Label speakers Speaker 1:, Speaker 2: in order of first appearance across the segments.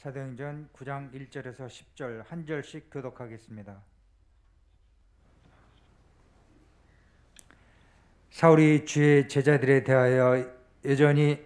Speaker 1: 사도행전 9장 1절에서 10절 한 절씩 교독하겠습니다. 사울이 주의 제자들에 대하여 여전히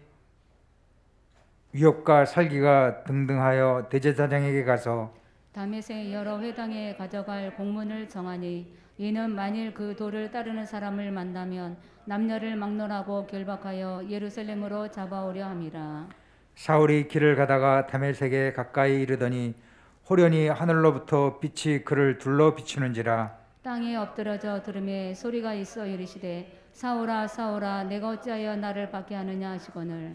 Speaker 1: 위협과 살기가 등등하여 대제사장에게 가서
Speaker 2: 다메섹 여러 회당에 가져갈 공문을 정하니 이는 만일 그 도를 따르는 사람을 만나면 남녀를 막론하고 결박하여 예루살렘으로 잡아오려 함이라.
Speaker 1: 사울이 길을 가다가 다메섹에 가까이 이르더니 호련히 하늘로부터 빛이 그를 둘러 비추는지라.
Speaker 2: 땅에 엎드러져 들음에 소리가 있어 이르시되 사울아 사울아 내가 어찌하여 나를 박해하느냐 하시거늘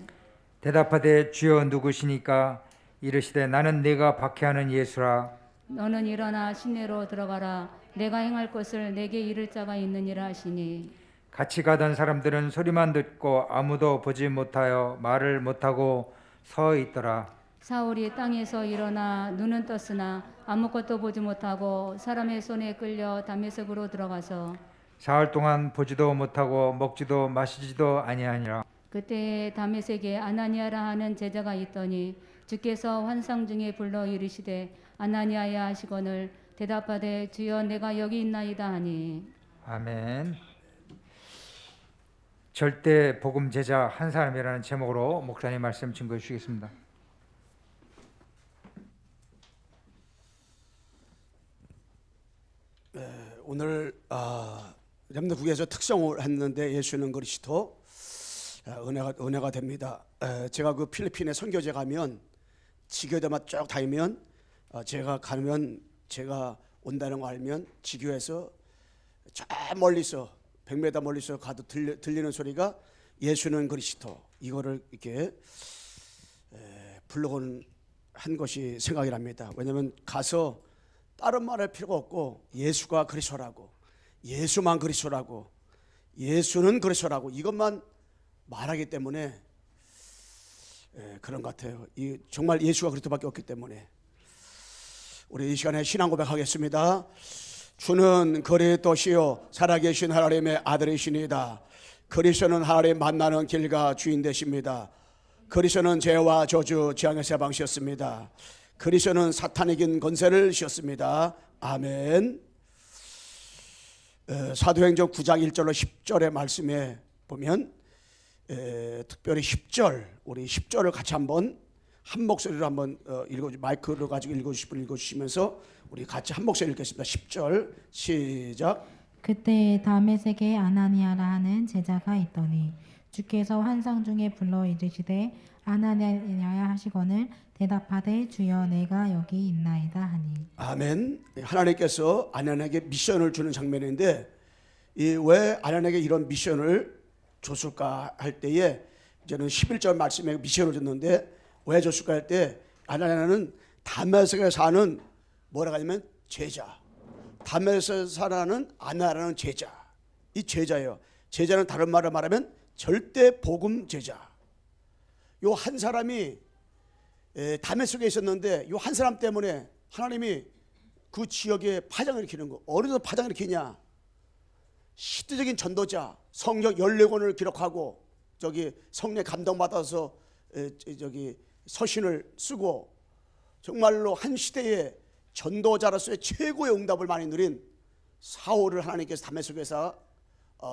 Speaker 1: 대답하되 주여 누구시니까? 이르시되 나는 네가 박해하는 예수라.
Speaker 2: 너는 일어나 시내로 들어가라 내가 행할 것을 내게 이를 자가 있느니라 하시니
Speaker 1: 같이 가던 사람들은 소리만 듣고 아무도 보지 못하여 말을 못하고 서 있더라.
Speaker 2: 사울이 땅에서 일어나 눈은 떴으나 아무것도 보지 못하고 사람의 손에 끌려 다메섹으로 들어가서
Speaker 1: 사흘 동안 보지도 못하고 먹지도 마시지도 아니하니라.
Speaker 2: 그때에 다메섹에 아나니아라 하는 제자가 있더니 주께서 환상 중에 불러 이르시되 아나니아야 하시거늘 대답하되 주여 내가 여기 있나이다 하니
Speaker 1: 아멘. 절대 복음 제자 한 사람이라는 제목으로 목사님 말씀 증거해 주시겠습니다.
Speaker 3: 오늘 렘넌트국에서 특성을 했는데 예수는 그리스도 은혜가 됩니다. 제가 그 필리핀에 선교제 가면 지교대만 쭉 다니면 제가 가면 제가 온다는 거 알면 지교에서 저 멀리서 100m 멀리서 가도 들리는 소리가 예수는 그리스도 이거를 이렇게 불러온 한 것이 생각이 납니다. 왜냐하면 가서 다른 말할 필요가 없고 예수가 그리스도라고 예수만 그리스도라고 예수는 그리스도라고 이것만 말하기 때문에 그런 것 같아요. 정말 예수가 그리스도밖에 없기 때문에 우리 이 시간에 신앙 고백하겠습니다. 주는 그리스도시요 살아계신 하나님의 아들이시니다. 그리스도는 하나님 만나는 길과 주인 되십니다. 그리스도는 죄와 저주 재앙에서 해방시켰습니다. 그리스도는 사탄이 이긴 권세를 씌웠습니다. 아멘. 사도행전 9장 1절로 10절의 말씀에 보면 특별히 10절 우리 10절을 같이 한번 한 목소리로 한번 마이크를 가지고 읽어주시면서 우리 같이 한 목소리 읽겠습니다. 10절 시작.
Speaker 4: 그때 다메섹에 아나니아라 하는 제자가 있더니 주께서 환상 중에 불러 이르시되 아나니아야 하시거늘 대답하되 주여 내가 여기 있나이다 하니. 아멘.
Speaker 3: 하나님께서 아나니아에게 미션을 주는 장면인데 왜 아나니아에게 이런 미션을 줬을까 할 때에 저는 11절 말씀에 미션을 줬는데 왜 줬을까 할 때 아나니아는 다메섹에 사는 뭐라고 하냐면 제자. 다메섹에 사는 아나니아라는 제자. 이 제자예요. 제자는 다른 말로 말하면 절대 복음 제자. 요 한 사람이 다메섹에 있었는데 요 한 사람 때문에 하나님이 그 지역에 파장을 일으키는 거. 어디서 파장을 일으키냐? 시대적인 전도자, 성경 14권을 기록하고 저기 성령 감동받아서 저기 서신을 쓰고 정말로 한 시대의 전도자로서의 최고의 응답을 많이 누린 사울을 하나님께서 다메섹에서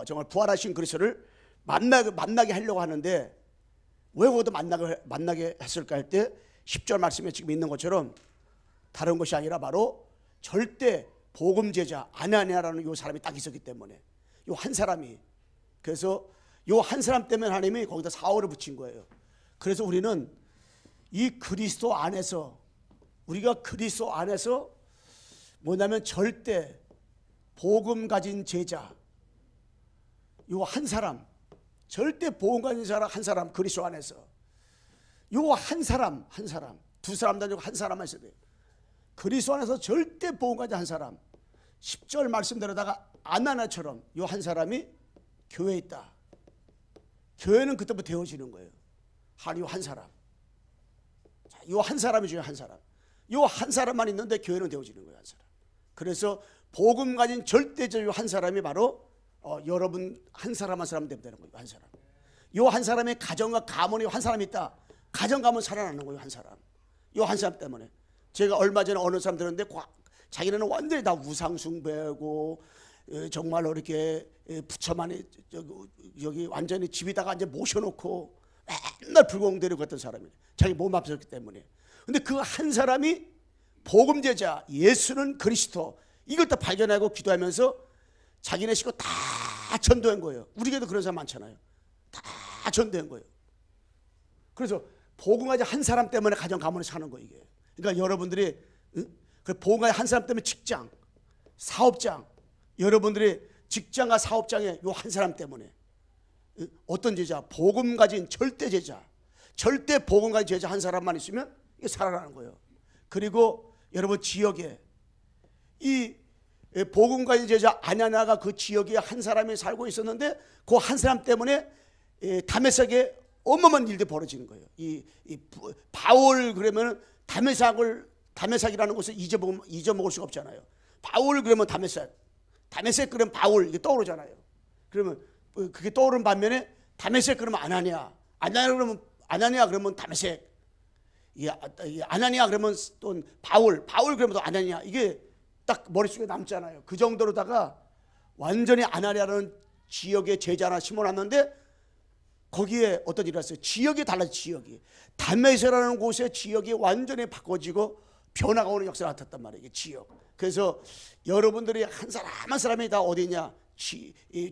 Speaker 3: 정말 부활하신 그리스도를 만나게 하려고 하는데 왜 거기도 만나게 했을까 할 때 10절 말씀에 지금 있는 것처럼 다른 것이 아니라 바로 절대 복음 제자 아나니아라는 요 사람이 딱 있었기 때문에 요 한 사람이 그래서 요 한 사람 때문에 하나님이 거기다 사울을 붙인 거예요. 그래서 우리는 이 그리스도 안에서 우리가 그리스도 안에서 뭐냐면 절대 복음 가진 제자 요 한 사람 절대 복음 가진 사람 한 사람 그리스도 안에서 요 한 사람 두 사람도 아니고 한 사람만 있어야 돼요. 그리스도 안에서 절대 복음 가진 한 사람 10절 말씀대로다가 아나니아처럼 요 한 사람이 교회에 있다. 교회는 그때부터 되어지는 거예요. 요 한 사람 요 한 사람이 중요한 한 사람 요 한 사람만 있는데 교회는 되어지는 거예요. 한 사람. 그래서 복음 가진 절대적 요 한 사람이 바로 여러분 한 사람 한 사람 되면 되는 거예요. 한 사람. 요 한 사람의 가정과 가문이 한 사람이 있다. 가정 가문 살아나는 거예요. 한 사람. 요 한 사람 때문에. 제가 얼마 전에 어느 사람 들었는데 자기는 완전히 다 우상숭배하고 정말로 이렇게 부처만이 여기 완전히 집에다가 이제 모셔놓고 맨날 불공대로 했던 사람이에요. 자기 몸 아팠기 때문에. 근데 그 한 사람이 복음제자, 예수는 그리스도, 이걸 다 발견하고 기도하면서 자기네 식구 다 전도한 거예요. 우리에게도 그런 사람 많잖아요. 다 전도한 거예요. 그래서 복음가지 한 사람 때문에 가정 가문을 사는 거예요, 이게. 그러니까 여러분들이 그 복음가지 한 사람 때문에 직장, 사업장, 여러분들이 직장과 사업장에 요 한 사람 때문에 어떤 제자, 복음 가진 절대 제자, 절대 복음 가진 제자 한 사람만 있으면 이게 살아나는 거예요. 그리고 여러분 지역에 이 복음 가진 제자 아냐나가 그 지역에 한 사람이 살고 있었는데 그 한 사람 때문에 다메섹에 어마어마한 일들이 벌어지는 거예요. 이 바울 그러면 다메섹이라는 곳을 잊어먹을 수가 없잖아요. 바울 그러면 다메섹 그러면 바울 이게 떠오르잖아요. 그러면 그게 떠오르는 반면에 다메섹 그러면 아나니아 그러면 다메섹, 아나니아 그러면 또 바울 그러면 또 아나니아, 이게 딱 머릿속에 남잖아요. 그 정도로다가 완전히 아나니아라는 지역에 제자 하나 심어놨는데 거기에 어떤 일이 났어요. 지역이 달라져. 지역이 다메섹이라는 곳의 지역이 완전히 바꿔지고 변화가 오는 역사가 나타났단 말이에요. 이게 지역. 그래서 여러분들이 한 사람 한 사람이 다 어디냐,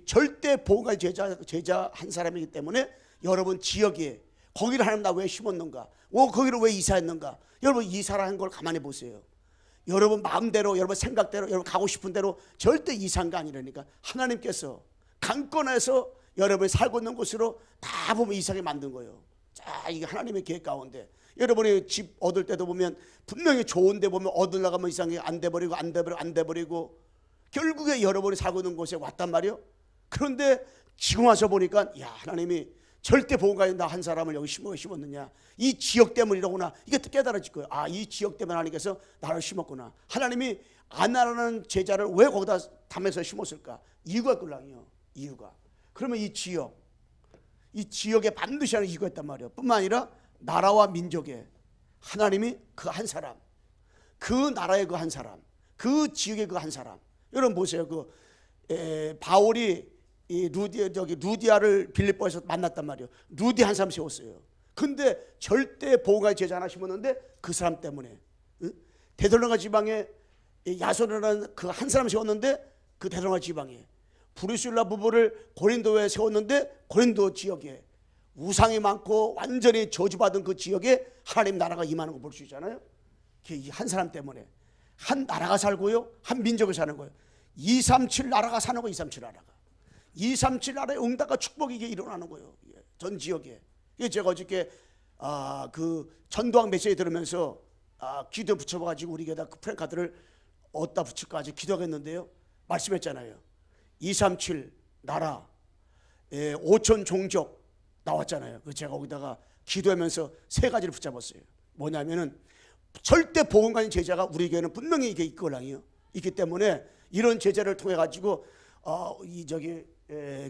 Speaker 3: 절대 복음의 제자 한 사람이기 때문에 여러분 지역에 거기를 하나님 나 왜 심었는가, 거기를 왜 이사했는가. 여러분 이사라는 걸 가만히 보세요. 여러분 마음대로, 여러분 생각대로, 여러분 가고 싶은 대로 절대 이사한 거 아니라니까. 하나님께서 강권해서 여러분이 살고 있는 곳으로 다 보면 이사하게 만든 거예요. 자, 이게 하나님의 계획 가운데 여러분이 집 얻을 때도 보면 분명히 좋은 데 보면 얻으려고 하면 이상하게 안 돼버리고 결국에 여러분이 살고 있는 곳에 왔단 말이에요. 그런데 지금 와서 보니까 야, 하나님이 절대 복음가진 나 한 사람을 여기 심었느냐, 이 지역 때문이라구나. 이게 깨달아질 거예요. 아, 이 지역 때문에 하나님께서 나를 심었구나. 하나님이 아나라는 제자를 왜 거기다 담에서 심었을까? 이유가 있걸랑이요. 이유가. 그러면 이 지역에 반드시 하는 이유가 있단 말이에요. 뿐만 아니라 나라와 민족에 하나님이 그 한 사람, 그 나라의 그 한 사람, 그 지역의 그 한 사람. 여러분 보세요. 바울이 루디아를 빌립보에서 만났단 말이에요. 루디 한 사람 세웠어요. 근데 절대 복음가의 제자 하나 심었는데 그 사람 때문에 데살로니가 지방에 야손이라는 그 한 사람 세웠는데 그 데살로니가 지방에 브리실라 부부를 고린도에 세웠는데 고린도 지역에 우상이 많고 완전히 저주받은 그 지역에 하나님 나라가 임하는 거 볼 수 있잖아요. 한 사람 때문에 한 나라가 살고요, 한 민족이 사는 거예요. 237 나라가 사는 거예요. 237 나라가. 237 나라의 응답과 축복이 이게 일어나는 거예요. 전 지역에. 제가 어저께 그 전도학 메시지 들으면서 기도에 붙여가지고 우리 교회다 그 프랭카드를 어디다 붙일까 아직 기도하겠는데요. 말씀했잖아요. 237 나라, 5천 종족 나왔잖아요. 제가 거기다가 기도하면서 세 가지를 붙잡았어요. 뭐냐면은 절대 복음가진 제자가 우리 교회는 분명히 이게 있거랑이요. 있기 때문에 이런 제자를 통해 가지고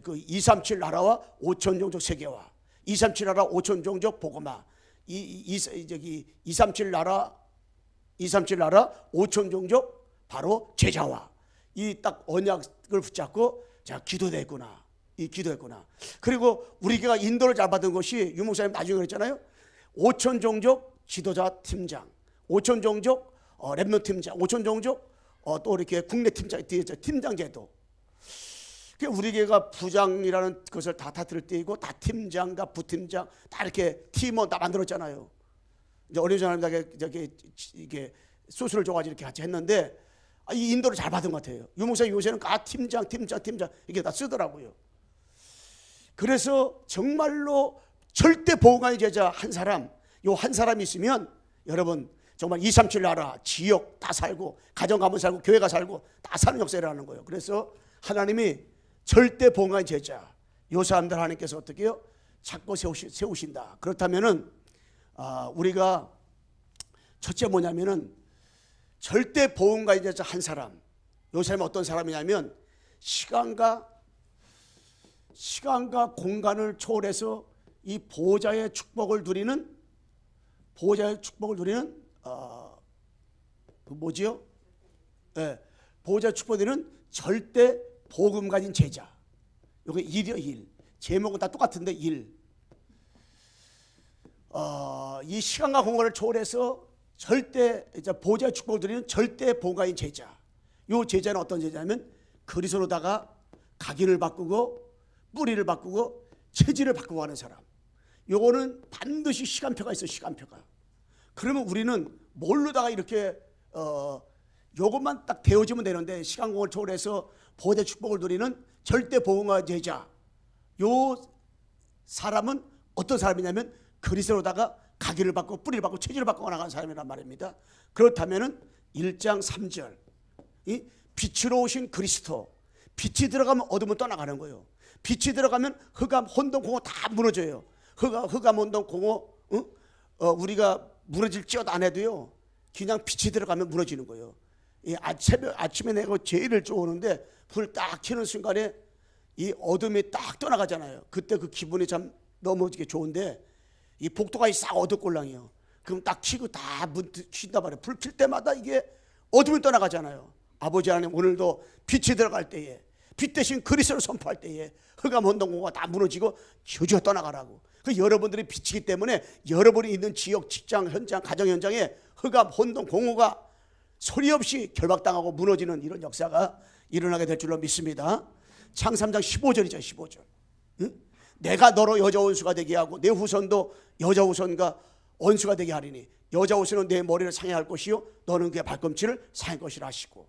Speaker 3: 그 237 나라와 5천 종족 세계화, 237 나라 5천 종족 복음화, 237 나라 5천 종족 바로 제자화. 이 딱 언약을 붙잡고 자 기도됐구나. 기도했구나. 그리고 우리 교회가 인도를 잘 받은 것이 유목사님 나중에 그랬잖아요. 5천 종족 지도자 팀장, 5천 종족 랩노 팀장, 5천 종족 또 이렇게 국내 팀장 제도. 우리 교회가 부장이라는 것을 다 타틀을 띄고 다 팀장과 부팀장 다 이렇게 팀원 다 만들었잖아요. 이제 어린 사람들에게 이게 소스를 줘가지고 이렇게 같이 했는데 이 인도를 잘 받은 것 같아요. 유목사님 요새는 팀장 이게 다 쓰더라고요. 그래서 정말로 절대 복음가의 제자 한 사람, 요 한 사람이 있으면 여러분 정말 237 나라 지역 다 살고 가정 가문 살고 교회가 살고 다 사는 역사를 하는 거예요. 그래서 하나님이 절대 복음가의 제자 요 사람들 하나님께서 어떻게 해요? 찾고 세우신다. 그렇다면은 우리가 첫째 뭐냐면은 절대 복음가의 제자 한 사람, 요 사람이 어떤 사람이냐면 시간과 공간을 초월해서 이 보호자의 축복을 누리는 그 뭐지요? 예, 보호자 축복되는 절대 복음 가진 제자. 요게 일이요, 일. 제목은 다 똑같은데 일. 이 시간과 공간을 초월해서 절대 보호자 축복을 드리는 절대 복음 가진 제자. 요 제자는 어떤 제자냐면 그리스도로다가 각인을 바꾸고 뿌리를 바꾸고 체질을 바꾸고 하는 사람. 요거는 반드시 시간표가 있어, 시간표가. 그러면 우리는 뭘로다가 이렇게 요것만 딱 되어지면 되는데, 시간공을 초월해서 보호자 축복을 누리는 절대 보호자 제자. 요 사람은 어떤 사람이냐면 그리스도로다가 각인을 바꾸고 뿌리를 바꾸고 체질을 바꾸고 나가는 사람이란 말입니다. 그렇다면은 1장 3절 이 빛으로 오신 그리스도, 빛이 들어가면 어둠은 떠나가는 거예요. 빛이 들어가면 흑암, 혼돈, 공허 다 무너져요. 흑암, 혼돈, 공허 우리가 무너질지어도 안 해도요, 그냥 빛이 들어가면 무너지는 거예요. 이 아침에 내가 제일을 쪼는데 불 딱 켜는 순간에 이 어둠이 딱 떠나가잖아요. 그때 그 기분이 참 너무 좋은데, 이 복도가 싹 어둡골랑이에요. 그럼 딱 켜고 다 문 쉰단 말이에요. 불 켤 때마다 이게 어둠이 떠나가잖아요. 아버지 하나님, 오늘도 빛이 들어갈 때에, 빛 대신 그리스도를 선포할 때에 흑암, 혼돈, 공허가 다 무너지고 저저 떠나가라고. 그 여러분들이 빛이기 때문에 여러분이 있는 지역, 직장, 현장, 가정 현장에 흑암, 혼돈, 공허가 소리 없이 결박당하고 무너지는 이런 역사가 일어나게 될 줄로 믿습니다. 창 3장 15절이죠. 15절. 응? 내가 너로 여자 원수가 되게 하고 내 후손도 여자 후손과 원수가 되게 하리니 여자 옷은 내 머리를 상해할 것이요 너는 그의 발꿈치를 상할 것이라 하시고,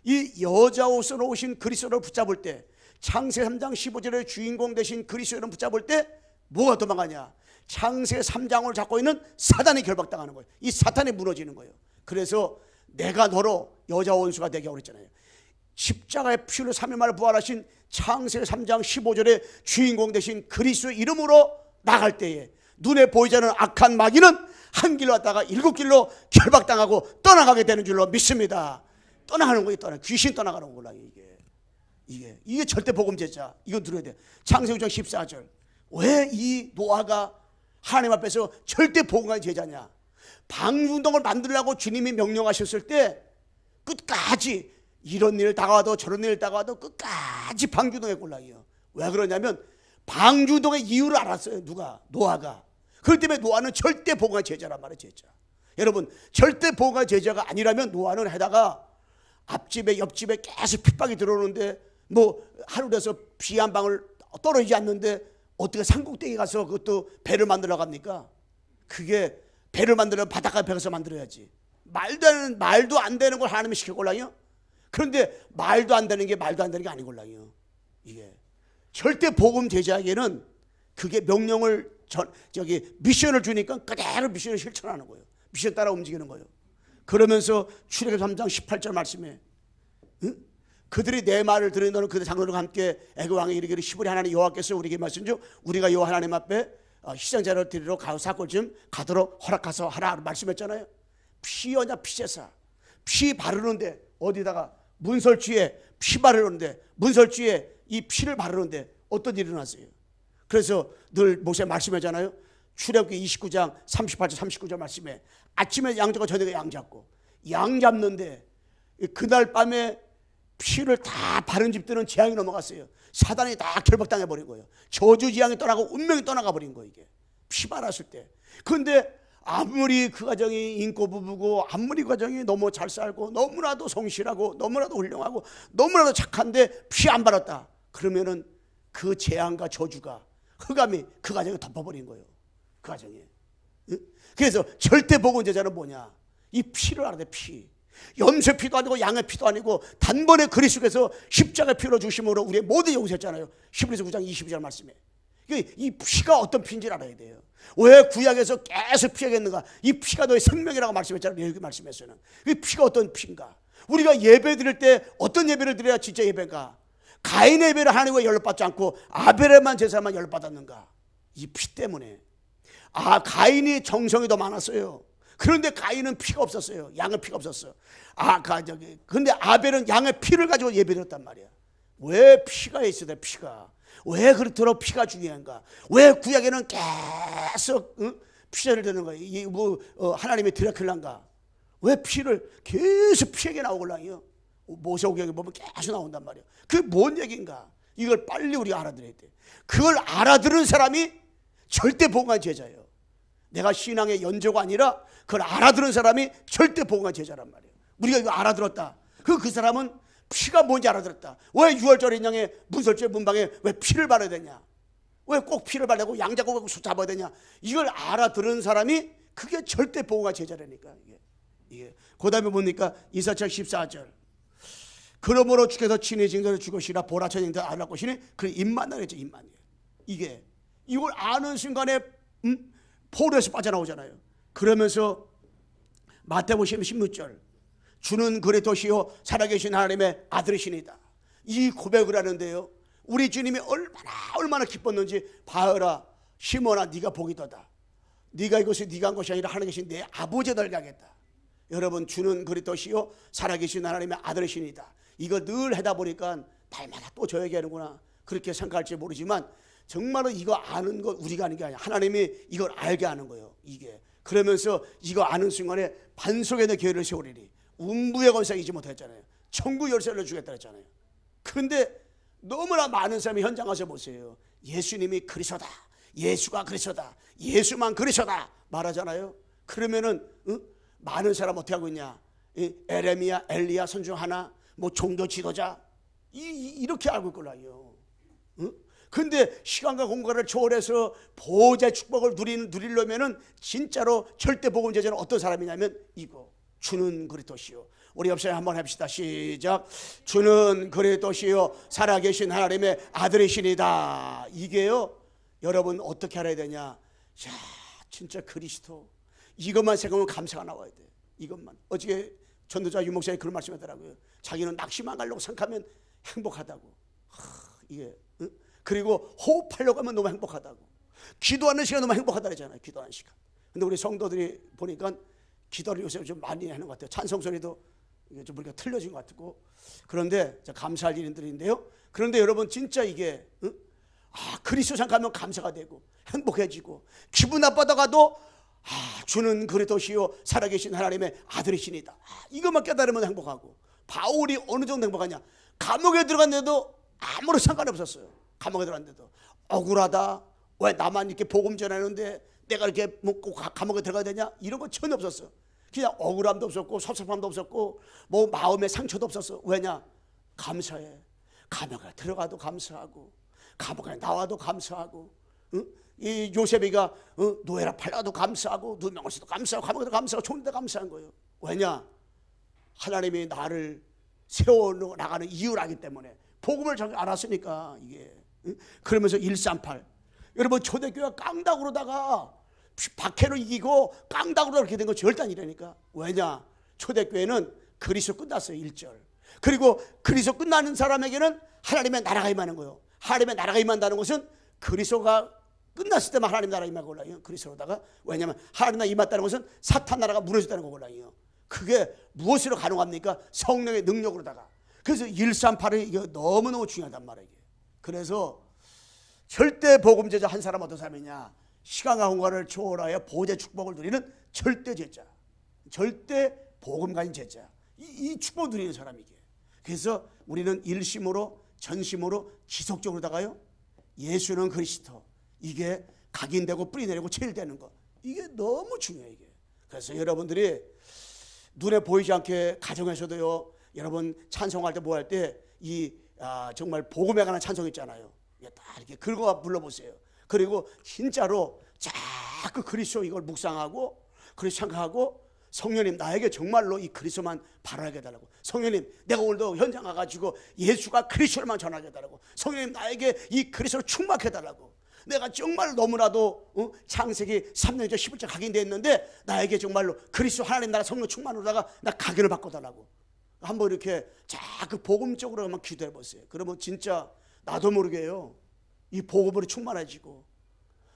Speaker 3: 이 여자 옷으로 오신 그리스도를 붙잡을 때, 창세 3장 15절의 주인공 되신 그리스도를 붙잡을 때 뭐가 도망가냐? 창세 3장을 잡고 있는 사단이 결박당하는 거예요. 이 사탄이 무너지는 거예요. 그래서 내가 너로 여자 원수가 되게 하고 그랬잖아요. 십자가의 피로 3일 만에 부활하신 창세 3장 15절의 주인공 되신 그리스도의 이름으로 나갈 때에 눈에 보이지 않는 악한 마귀는 한 길로 왔다가 7길로 결박당하고 떠나가게 되는 줄로 믿습니다. 떠나가는 거예요. 귀신 떠나가는 거라. 이게 절대 복음 제자. 이거 들어야 돼. 창세기 6장 14절. 왜 이 노아가 하나님 앞에서 절대 복음의 제자냐? 방주동을 만들라고 주님이 명령하셨을 때 끝까지 이런 일 다가와도 저런 일 다가와도 끝까지 방주동의 꼴랑이에요. 왜 그러냐면 방주동의 이유를 알았어요. 누가? 노아가. 그렇기 때문에 노아는 절대 복음의 제자란 말이에요. 제자. 여러분, 절대 복음의 제자가 아니라면 노아는 해다가 앞집에 옆집에 계속 핍박이 들어오는데 뭐 하늘에서 비 한 방울 떨어지지 않는데 어떻게 산꼭대기 가서 그것도 배를 만들어 갑니까? 그게 배를 만들면 바닷가 배 가서 만들어야지. 말도 안 되는 걸 하나님이 시켜골랑이요. 그런데 말도 안 되는 게 아니골랑이요. 이게 절대 복음 제자에게는 그게 명령을 미션을 주니까 그대로 미션을 실천하는 거예요. 미션 따라 움직이는 거예요. 그러면서 출애굽 3장 18절 말씀에 그들이 내 말을 들으니 너는 그들 장로들과 함께 애굽 왕에 이르기를 시브리 하나님 여호와께서 우리에게 말씀주 우리가 여호와 하나님 앞에 희생자를 드리러 사골 좀 가도록 허락하소 하라 말씀했잖아요. 피여냐 피제사, 피 바르는데 어디다가 문설주에 피 바르는데, 문설주에 이 피를 바르는데 어떤 일이 일어났어요? 그래서 늘 모세 말씀하잖아요. 출애굽기 29장 38절 39절 말씀에 아침에 양 잡고 저녁에 양 잡고, 양 잡는데 그날 밤에 피를 다 바른 집들은 재앙이 넘어갔어요. 사단이 다 결박당해 버린 거예요. 저주 재앙이 떠나고 운명이 떠나가 버린 거예요. 이게 피 바랐을 때. 그런데 아무리 그 가정이 인고 부부고, 아무리 그 가정이 너무 잘 살고 너무나도 성실하고 너무나도 훌륭하고 너무나도 착한데 피 안 바랐다 그러면은 그 재앙과 저주가, 흑암이 그 가정에 덮어버린 거예요. 그 가정에. 그래서 절대 복음 제자는 뭐냐? 이 피를 알아야 돼. 피. 염소의 피도 아니고 양의 피도 아니고 단번에 그리스도께서 십자가의 피로 주심으로 우리의 모든 용서했잖아요. 히브리서 9장 22절 말씀에. 이 피가 어떤 피인지를 알아야 돼요. 왜 구약에서 계속 피하겠는가? 이 피가 너의 생명이라고 말씀했잖아요. 여기 말씀에서는. 이 피가 어떤 피인가? 우리가 예배 드릴 때 어떤 예배를 드려야 진짜 예배인가? 가인의 예배를 하나님과 연락받지 않고 아벨에만 제사만 연락받았는가? 이 피 때문에. 가인이 정성이 더 많았어요. 그런데 가인은 피가 없었어요. 양의 피가 없었어요. 근데 아벨은 양의 피를 가지고 예배드렸단 말이야. 왜 피가 있어야 돼? 피가. 왜 그렇도록 피가 중요한가? 왜 구약에는 계속 피자를 드는 거예요? 하나님의 드라큘라인가? 왜 피를 계속 피에게 나오걸랑이요? 모세오경에 보면 계속 나온단 말이에요. 그게 뭔 얘기인가? 이걸 빨리 우리가 알아들어야 돼. 그걸 알아들은 사람이 절대 복음한 제자예요. 내가 신앙의 연조가 아니라 그걸 알아들은 사람이 절대 복음한 제자란 말이에요. 우리가 이거 알아들었다. 그 사람은 피가 뭔지 알아들었다. 왜 6월절 인양에 문설주의 문방에 왜 피를 바라야 되냐? 왜 꼭 피를 바르고 양자고 잡아야 되냐? 이걸 알아들은 사람이 그게 절대 복음한 제자라니까. 이게. 그 다음에 뭡니까? 이사철 14절. 그러므로 주께서 친히 징조를 주시라 보라천인 듯 알라 것이니 그 입만나 그랬죠. 입만이에요. 이게 이걸 아는 순간에 포로에서 빠져나오잖아요. 그러면서 마태복음 16절 주는 그리스도시요 살아계신 하나님의 아들이시니다. 이 고백을 하는데요. 우리 주님이 얼마나 기뻤는지 봐라. 시몬아 네가 복이도다. 네가 이것이 네가 한 것이 아니라 하나님 계신 내 아버지가 너를 가겠다. 여러분 주는 그리스도시요 살아계신 하나님의 아들이시니다. 이거 늘 하다 보니까 날마다 또 저 얘기하는구나 그렇게 생각할지 모르지만 정말로 이거 아는 것 우리가 아는 게 아니야. 하나님이 이걸 알게 하는 거예요. 이게 그러면서 이거 아는 순간에 반석에 내 교회를 세우리니 음부의 권세가 이지 못했잖아요. 천국 열쇠를 주겠다 했잖아요. 그런데 너무나 많은 사람이 현장 가서 보세요. 예수님이 그리스도다. 예수가 그리스도다. 예수만 그리스도다 말하잖아요. 그러면은 많은 사람 어떻게 하고 있냐? 에레미야, 엘리야 선중 하나, 뭐 종교 지도자 이렇게 알고 있걸라요. 근데 시간과 공간을 초월해서 보호자의 축복을 누리려면은 진짜로 절대 복음 제자는 어떤 사람이냐면 이거 주는 그리스도시요. 우리 옆사람 한번 합시다. 시작. 주는 그리스도시요 살아계신 하나님의 아들이시니다. 이게요. 여러분 어떻게 알아야 되냐? 야, 진짜 그리스도. 이것만 생각하면 감사가 나와야 돼. 이것만. 어저께 전도자 유목사님 그런 말씀하더라고요. 자기는 낚시만 가려고 생각하면 행복하다고. 이게 그리고 호흡하려고 하면 너무 행복하다고. 기도하는 시간 너무 행복하다 그러잖아요. 기도하는 시간. 근데 우리 성도들이 보니까 기도를 요새 좀 많이 하는 것 같아요. 찬송 소리도 좀 우리가 틀려진 것 같고. 그런데 감사할 일들인데요. 그런데 여러분 진짜 이게 그리스도 생각하면 감사가 되고 행복해지고 기분 나빠다가도 주는 그리스도시요 살아계신 하나님의 아들이시니다. 이것만 깨달으면 행복하고. 바울이 어느 정도 행복하냐? 감옥에 들어갔는데도 아무런 상관이 없었어요. 감옥에 들어갔는데도 억울하다. 왜 나만 이렇게 복음 전하는데 내가 이렇게 꼭 감옥에 들어가야 되냐? 이런 거 전혀 없었어. 그냥 억울함도 없었고 섭섭함도 없었고 뭐 마음의 상처도 없었어. 왜냐? 감사해. 감옥에 들어가도 감사하고 감옥에 나와도 감사하고 이 요셉이가 노예라 팔려도 감사하고 누명을 써도 감사하고 감옥에도 감사하고 총리도 감사한 거예요. 왜냐? 하나님이 나를 세워나가는 이유를 알기 때문에 복음을 잘 알았으니까 이게. 그러면서 138 여러분 초대교회가 깡다구로다가 박해로 이기고 깡다구로 이렇게 된 거 절대 아니라니까. 왜냐? 초대교회는 그리스도 끝났어요. 1절. 그리고 그리스도 끝나는 사람에게는 하나님의 나라가 임하는 거예요. 하나님의 나라가 임한다는 것은 그리스도가 끝났을 때만 하나님 나라가 임하고 올라요. 그리스도로다가. 왜냐하면 하나님 나라가 임했다는 것은 사탄 나라가 무너졌다는 거고요. 그게 무엇으로 가능합니까? 성령의 능력으로다가. 그래서 138이 이거 너무너무 중요하단 말이에요. 그래서 절대 복음 제자 한 사람 어떤 사람이냐? 시간과 공간을 초월하여 보호자의 축복을 누리는 절대 제자. 절대 복음가인 제자. 이 축복을 누리는 사람이게. 그래서 우리는 일심으로 전심으로 지속적으로다가요. 예수는 그리스도. 이게 각인되고 뿌리내리고 체일되는 거. 이게 너무 중요해요. 이게. 그래서 여러분들이 눈에 보이지 않게 가정에서도요. 여러분 찬송할 때 뭐 할 때 정말 복음에 관한 찬송 있잖아요. 다 이렇게 긁어 불러보세요. 그리고 진짜로 자꾸 그리스도 이걸 묵상하고 그리스도 생각하고 성령님 나에게 정말로 이 그리스도만 바라게 해달라고. 성령님 내가 오늘도 현장 가가지고 예수가 그리스도만 전하게 해달라고. 성령님 나에게 이 그리스도를 충만케 해달라고. 내가 정말 너무나도 창세기 3년 11절 각인되어 있는데 나에게 정말로 그리스도 하나님 나라 성령 충만으로다가 나 각인을 바꿔달라고. 한번 이렇게 자꾸 복음적으로만 기도해 보세요. 그러면 진짜 나도 모르게요. 이 복음으로 충만해지고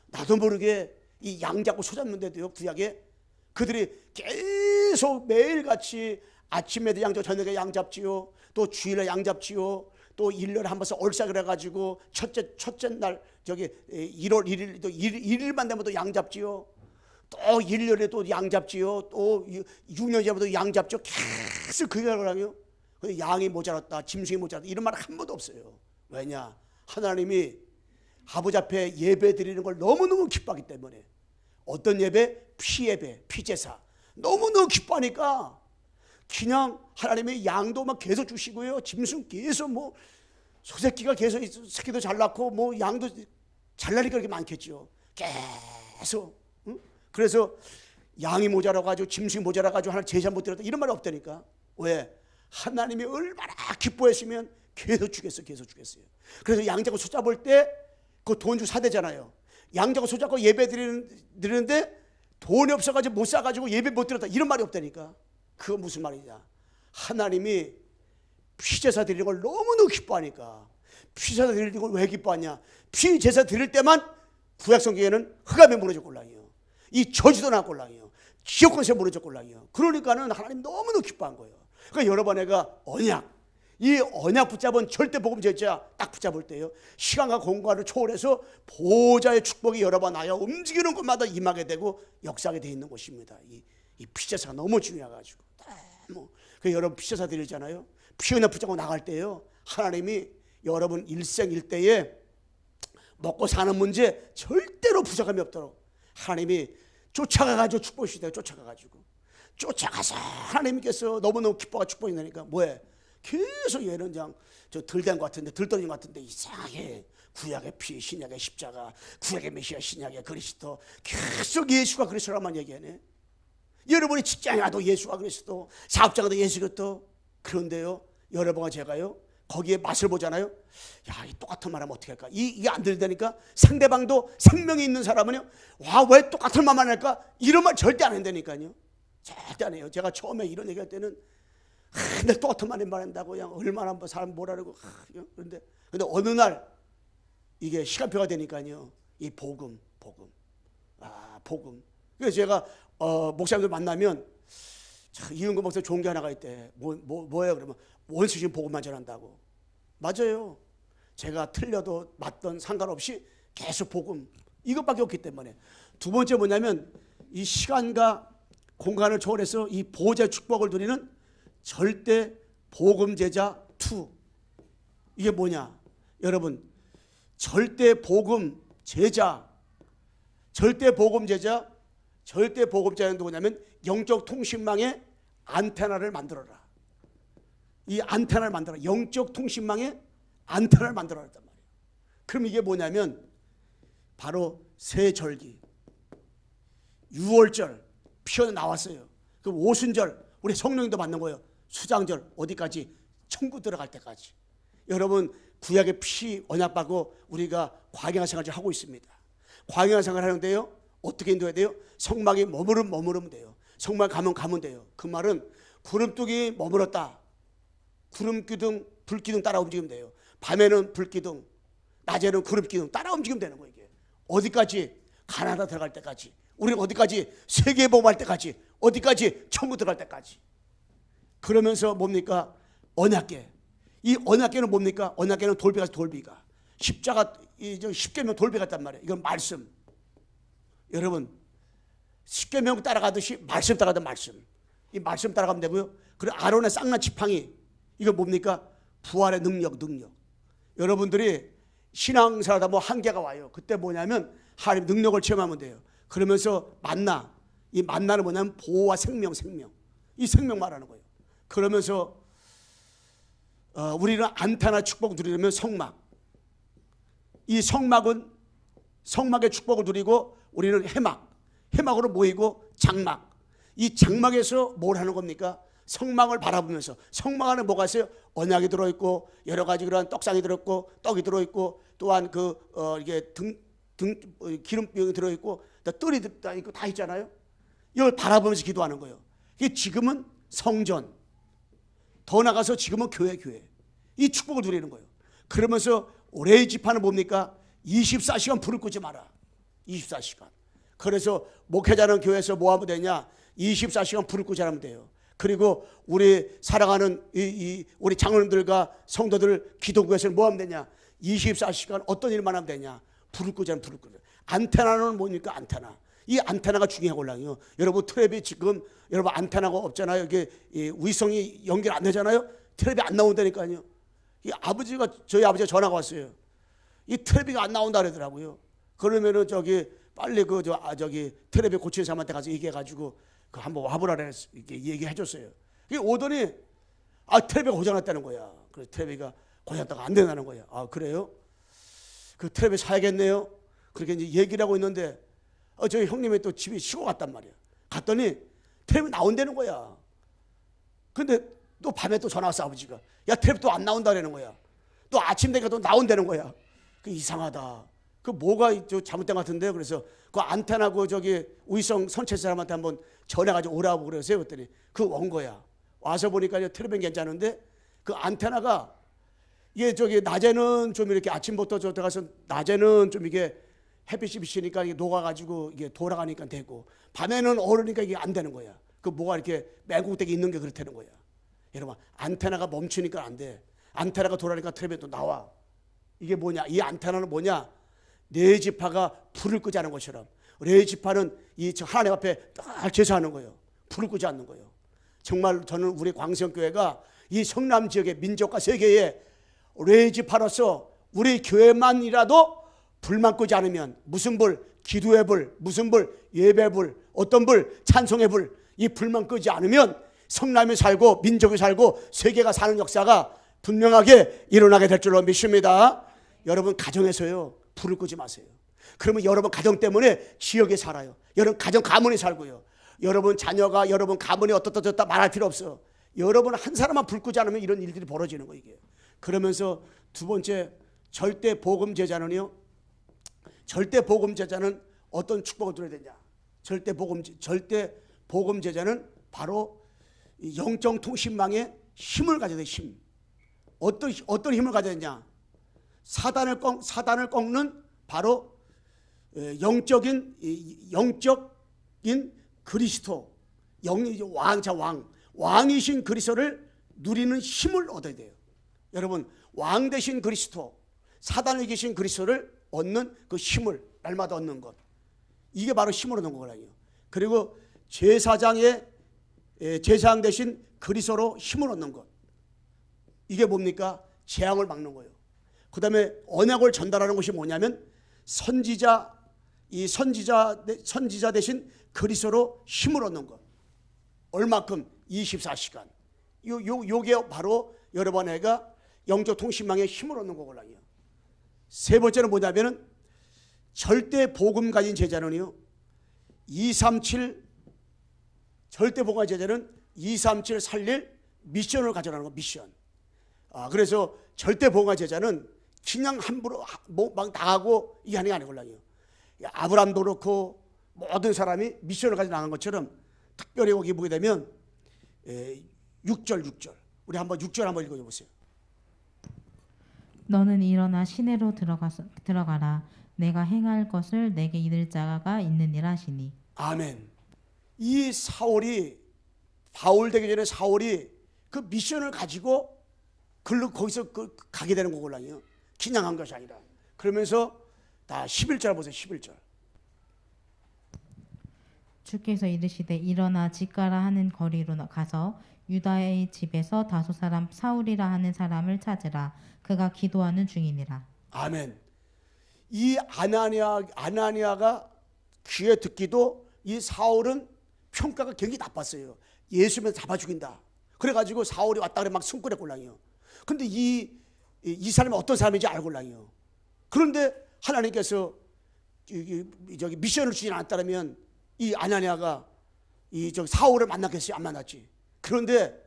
Speaker 3: 나도 모르게 이 양 잡고 소 잡는데도요. 구약에 그들이 계속 매일같이 아침에도 양 잡고 저녁에 양 잡지요. 또 주일에 양 잡지요. 또 1년에 한 번씩 얼싸그래 가지고 첫째 날 저기 1월 1일 또 1일만 되면 또 양 잡지요. 또 1년에 또 양 잡지요. 또 6년 전부터 양 잡죠. 계속 그게 하라고요. 근데 양이 모자랐다, 짐승이 모자랐다 이런 말 한 번도 없어요. 왜냐? 하나님이 아버지 앞에 예배 드리는 걸 너무너무 기뻐하기 때문에. 어떤 예배? 피 예배, 피제사. 너무너무 기뻐하니까 그냥 하나님의 양도 막 계속 주시고요. 짐승 계속 뭐 소새끼가 계속 새끼도 잘 낳고 뭐 양도 잘 나니까 그렇게 많겠죠. 계속. 응? 그래서 양이 모자라가지고 짐승이 모자라가지고 하나님 제사 못 드렸다 이런 말이 없다니까. 왜? 하나님이 얼마나 기뻐했으면 계속 주겠어요. 계속 주겠어요. 그래서 양 잡고 소 잡을 때 그 돈 주고 사대잖아요. 양 잡고 소 잡고 예배 드리는데 돈이 없어가지고 못 사가지고 예배 못 드렸다 이런 말이 없다니까. 그거 무슨 말이냐? 하나님이 피제사 드리는 걸 너무너무 기뻐하니까. 피제사 드리는 걸 왜 기뻐하냐? 피제사 드릴 때만 구약성경에는 흑암에 무너져 꼴랑이요. 이 저주도 나 꼴랑이요. 지옥권세 무너져 꼴랑이요. 그러니까는 하나님 너무너무 기뻐한 거예요. 그러니까 여러분 내가 언약, 이 언약 붙잡은 절대 복음 제자 딱 붙잡을 때요. 시간과 공간을 초월해서 보호자의 축복이 여러 번 나여 움직이는 곳마다 임하게 되고 역사하게 돼 있는 곳입니다. 이 피제사가 너무 중요해가지고. 그 여러분 피제사 드리잖아요. 피 언약 붙잡고 나갈 때요. 하나님이 여러분 일생일대에 먹고 사는 문제 절대로 부족함이 없도록 하나님이 쫓아가가지고 축복이 돼요. 쫓아가서 하나님께서 너무너무 기뻐가 축복이 되니까 뭐해? 계속 얘는 그냥 저 들된 것 같은데 들떠진 것 같은데 이상하게 구약의 피, 신약의 십자가, 구약의 메시아, 신약의 그리스도 계속 예수가 그리스도라만 얘기하네. 여러분이 직장에 가도 예수가 그리스도, 사업장 가도 예수 그리스도. 그런데요 여러분과 제가요 거기에 맛을 보잖아요. 야, 이 똑같은 말하면 어떻게 할까? 이게 안 들리다니까 상대방도 생명이 있는 사람은요 와, 왜 똑같은 말만 할까? 이런 말 절대 안 한다니까요. 절대 안 해요. 제가 처음에 이런 얘기할 때는 내 똑같은 말만 한다고 그냥 얼마나 사람 뭐라고. 그런데 어느 날 이게 시간표가 되니까요 이 복음. 그래서 제가 목사님들 만나면 이은구 목사 좋은 게 하나가 있대. 뭐예요? 그러면 원수신 복음만 전한다고. 맞아요. 제가 틀려도 맞던 상관없이 계속 복음 이것밖에 없기 때문에. 두 번째 뭐냐면 이 시간과 공간을 초월해서 이 보호자의 축복을 누리는 절대 복음 제자 2. 이게 뭐냐? 여러분 절대 복음 제자는 누구냐면 영적 통신망의 안테나를 만들어라. 이 안테나를 만들어라. 영적 통신망의 안테나를 만들어라 했단 말이에요. 그럼 이게 뭐냐면 바로 새절기, 유월절 피어 나왔어요. 그럼 오순절 우리 성령님도 받는 거예요. 수장절 어디까지? 천국 들어갈 때까지. 여러분 구약의 피 언약받고 우리가 광야 생활을 하고 있습니다. 광야 생활 하는데요 어떻게 인도해야 돼요? 성막이 머무르면 돼요. 성막 가면 돼요. 그 말은 구름뚝이 머물렀다. 구름기둥, 불기둥 따라 움직이면 돼요. 밤에는 불기둥, 낮에는 구름기둥 따라 움직이면 되는 거예요. 이게 어디까지? 가나다 들어갈 때까지. 우리는 어디까지? 세계보험할 때까지. 어디까지? 천국 들어갈 때까지. 그러면서 뭡니까? 언약궤. 이 언약궤는 뭡니까? 언약궤는 돌비가 십자가 십계명 돌비 같단 말이에요. 이건 말씀. 여러분 십계명 따라가듯이 말씀 따라가든 말씀. 이 말씀 따라가면 되고요. 그리고 아론의 쌍난 지팡이 이거 뭡니까? 부활의 능력. 여러분들이 신앙생활하다 뭐 한계가 와요. 그때 뭐냐면 하나님 능력을 체험하면 돼요. 그러면서 만나. 이 만나는 뭐냐면 보호와 생명. 이 생명 말하는 거예요. 그러면서 우리는 안테나 축복을 누리려면 성막. 이 성막은 성막의 축복을 누리고 우리는 해막으로 모이고 장막. 이 장막에서 뭘 하는 겁니까? 성막을 바라보면서. 성막 안에 뭐가 있어요? 언약이 들어있고 여러 가지 그런 떡상이 들어있고 떡이 들어있고 또한 이게 기름병이 들어있고 뜰이 있고 다 있잖아요. 이걸 바라보면서 기도하는 거예요. 이게 지금은 성전, 더 나가서 지금은 교회. 이 축복을 누리는 거예요. 그러면서 올해의 지파는 뭡니까? 24시간 불을 끄지 마라. 24시간. 그래서 목회자는 교회에서 뭐 하면 되냐? 24시간 불을 끄지 않으면 돼요. 그리고 우리 사랑하는 우리 장로님들과 성도들 기도구에서는 뭐 하면 되냐? 24시간 어떤 일만 하면 되냐? 불을 끄지 않으면 불을 끄자. 안테나는 뭡니까? 안테나. 이 안테나가 중요하걸랑요. 여러분 텔레비 지금 여러분 안테나가 없잖아요. 이게 위성이 연결 안 되잖아요. 텔레비 안 나온다니까요. 이 아버지가 저희 아버지가 전화가 왔어요. 이 텔레비가 안 나온다 그러더라고요. 그러면은 빨리 저기 텔레비 고치는 사람한테 가서 얘기해가지고 그 한번 와보라 그래서 이렇게 얘기해줬어요. 오더니 텔레비가 고장났다는 거야. 그래서 텔레비가 고장났다가 안 된다는 거야. 그래요? 그 텔레비 사야겠네요. 그렇게 이제 얘기를 하고 있는데 저희 형님이 또 집에 쉬고 갔단 말이야. 갔더니 텔레비 나온다는 거야. 근데 또 밤에 또 전화 왔어 아버지가. 야 텔레비 또 안 나온다는 거야. 또 아침 되니까 또 나온다는 거야. 그 이상하다. 그 뭐가 잘못된 것 같은데 그래서 그 안테나고 저기 위성 선체 사람한테 한번 전해가지고 오라고 그랬어요. 그랬더니 온 거야. 와서 보니까 텔레비는 괜찮은데 그 안테나가 이게 낮에는 좀 이렇게 아침부터 들어가서 낮에는 좀 이게 햇빛이 비치니까 이게 녹아가지고 이게 돌아가니까 되고 밤에는 얼으니까 이게 안 되는 거야. 그 뭐가 이렇게 매국되게 있는 게 그렇다는 거야. 여러분 안테나가 멈추니까 안 돼. 안테나가 돌아가니까 텔레비도 나와. 이게 뭐냐? 이 안테나는 뭐냐? 레지파가 불을 끄지 않은 것처럼 레지파는 이 하나님 앞에 딱 제사하는 거예요. 불을 끄지 않는 거예요. 정말 저는 우리 광성교회가 이 성남 지역의 민족과 세계에 레지파로서 우리 교회만이라도 불만 끄지 않으면 무슨 불? 기도의 불, 무슨 불? 예배 불, 어떤 불? 찬송의 불. 이 불만 끄지 않으면 성남이 살고 민족이 살고 세계가 사는 역사가 분명하게 일어나게 될 줄로 믿습니다. 여러분 가정에서요 불을 끄지 마세요. 그러면 여러분 가정 때문에 지역에 살아요. 여러분 가정 가문에 살고요. 여러분 자녀가 여러분 가문이 어떻다 말할 필요 없어. 여러분 한 사람만 불 끄지 않으면 이런 일들이 벌어지는 거예요. 이게. 그러면서 두 번째 절대 복음 제자는요. 절대 복음 제자는 어떤 축복을 누려야 되냐? 절대 복음 제자는 바로 영적 통신망에 힘을 가져야 돼. 힘. 어떤 힘을 가져야 되냐? 사단을 꺾는 바로 영적인 그리스도 왕이신 그리스도를 누리는 힘을 얻어야 돼요. 여러분 왕 되신 그리스도 사단을 이기신 그리스도를 얻는 그 힘을 날마다 얻는 것, 이게 바로 힘을 얻는 거거든요. 그리고 제사장 대신 그리스도로 힘을 얻는 것, 이게 뭡니까? 재앙을 막는 거예요. 그 다음에 언약을 전달하는 것이 뭐냐면 선지자 대신 그리스도로 힘을 얻는 것. 얼마큼? 24시간. 요게 바로 여러분에게 영적 통신망에 힘을 얻는 거거든요. 세 번째는 뭐냐면은 절대 복음 가진 제자는요. 237 절대 복음 가진 제자는 237 살릴 미션을 가져가는 거. 미션. 그래서 절대 복음 가진 제자는 그냥 함부로 막 나가고 이게 하는 게 아니거든요. 아브람도 그렇고 모든 사람이 미션을 가지고 나간 것처럼 특별히 거기 보게 되면 6절 우리 한번 6절 한번 읽어보세요.
Speaker 4: 너는 일어나 시내로 들어가라. 내가 행할 것을 내게 이를 자가 있느니라 하시니.
Speaker 3: 아멘. 이 사울이 바울 되기 전에 사울이 그 미션을 가지고 거기서 가게 되는 거거든요. 그냥 한 것이 아니라. 그러면서 다 11절 보세요. 11절.
Speaker 4: 주께서 이르시되 일어나 집가라 하는 거리로 가서 유다의 집에서 다소 사람 사울이라 하는 사람을 찾으라. 그가 기도하는 중이니라.
Speaker 3: 아멘. 이 아나니아가 귀에 듣기도 이 사울은 평가가 굉장히 나빴어요. 예수면 잡아 죽인다. 그래가지고 사울이 왔다 그래 막 숨고랬골랑이요. 근데 이 사람이 어떤 사람인지 알골랑이요. 그런데 하나님께서 미션을 주지 않았다면 이 아나니아가 사울을 만났겠어요? 안 만났지. 그런데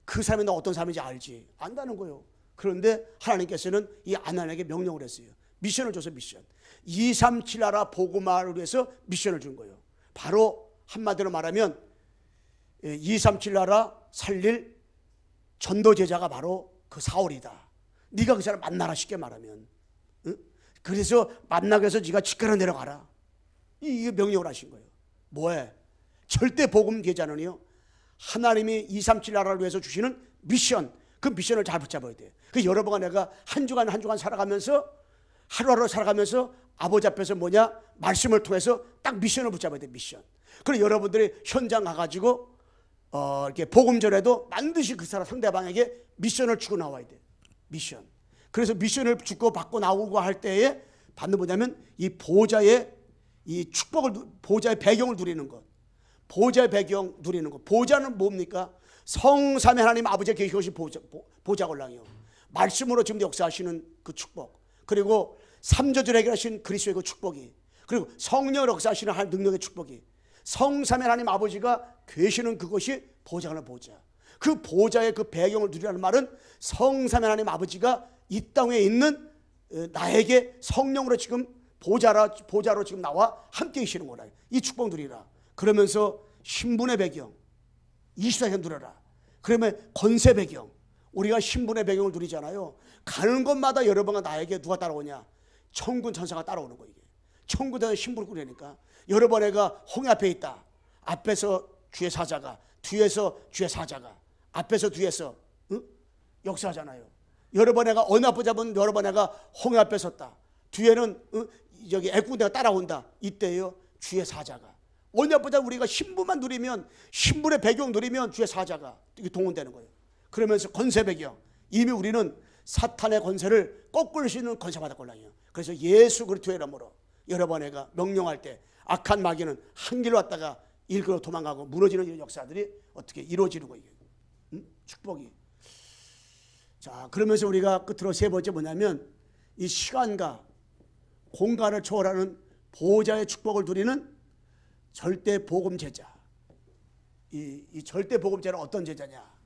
Speaker 3: 그 사람이 너 어떤 사람인지 알지? 안다는 거예요. 그런데 하나님께서는 이 아나니아에게 명령을 했어요. 미션을 줘서 미션. 237 나라 복음화를 위해서 미션을 준 거예요. 바로 한마디로 말하면 237 나라 살릴 전도 제자가 바로 그 사울이다. 네가 그 사람 만나라 쉽게 말하면. 응? 그래서 만나기 위해서 네가 집가로 내려가라. 이게 명령을 하신 거예요. 뭐해? 절대 복음 계좌는요. 하나님이 237 나라를 위해서 주시는 미션, 그 미션을 잘 붙잡아야 돼. 그 여러분과 내가 한 주간 살아가면서 하루하루 살아가면서 아버지 앞에서 뭐냐? 말씀을 통해서 딱 미션을 붙잡아야 돼. 미션. 그리고 여러분들이 현장 가가지고 이렇게 복음 전에도 반드시 그 사람 상대방에게 미션을 주고 나와야 돼. 미션. 그래서 미션을 주고 받고 나오고 할 때에 받는 뭐냐면 이 보좌의 이 축복을, 보좌의 배경을 누리는 것. 보좌의 배경 누리는 것. 보좌는 뭡니까? 성삼위 하나님 아버지가 계신 것이 보좌 권랑이요. 말씀으로 지금 역사하시는 그 축복. 그리고 삼저주를 해결하신 그리스도의 그 축복이. 그리고 성령을 역사하시는 하나님 능력의 축복이. 성삼위 하나님 아버지가 계시는 그것이 보좌는 보좌. 그 보좌의 그 배경을 누리라는 말은 성삼위 하나님 아버지가 이 땅에 있는 나에게 성령으로 지금 보좌로 지금 나와 함께 계시는 거라. 이 축복 누리라. 그러면서 신분의 배경 24세 누려라. 그러면 권세 배경, 우리가 신분의 배경을 누리잖아요. 가는 곳마다 여러분과 나에게 누가 따라오냐? 천군 천사가 따라오는 거예요. 천군 천사 신분을 꾸리니까 여러분 애가 홍해 앞에 있다. 앞에서 주의 사자가, 뒤에서 주의 사자가, 앞에서 뒤에서 역사하잖아요. 여러분 애가 어느 앞에 잡은 여러분 애가 홍해 앞에 섰다. 뒤에는 여기 애국대가 따라온다. 이때요 주의 사자가. 어느 앞에 잡은 우리가 신분만 누리면, 신분의 배경 누리면 주의 사자가 이게 동원되는 거예요. 그러면서 권세 배경, 이미 우리는 사탄의 권세를 꺾을 수 있는 권세 받았걸랑이요. 그래서 예수 그리스도의 이름으로 여러분 애가 명령할 때 악한 마귀는 한 길로 왔다가 일길로 도망가고 무너지는 이런 역사들이 어떻게 이루어지는 거예요. 축복이. 자, 그러면서 우리가 끝으로 세 번째 뭐냐면 이 시간과 공간을 초월하는 보호자의 축복을 누리는 절대 복음 제자. 이 절대 복음 제자는 어떤 제자냐?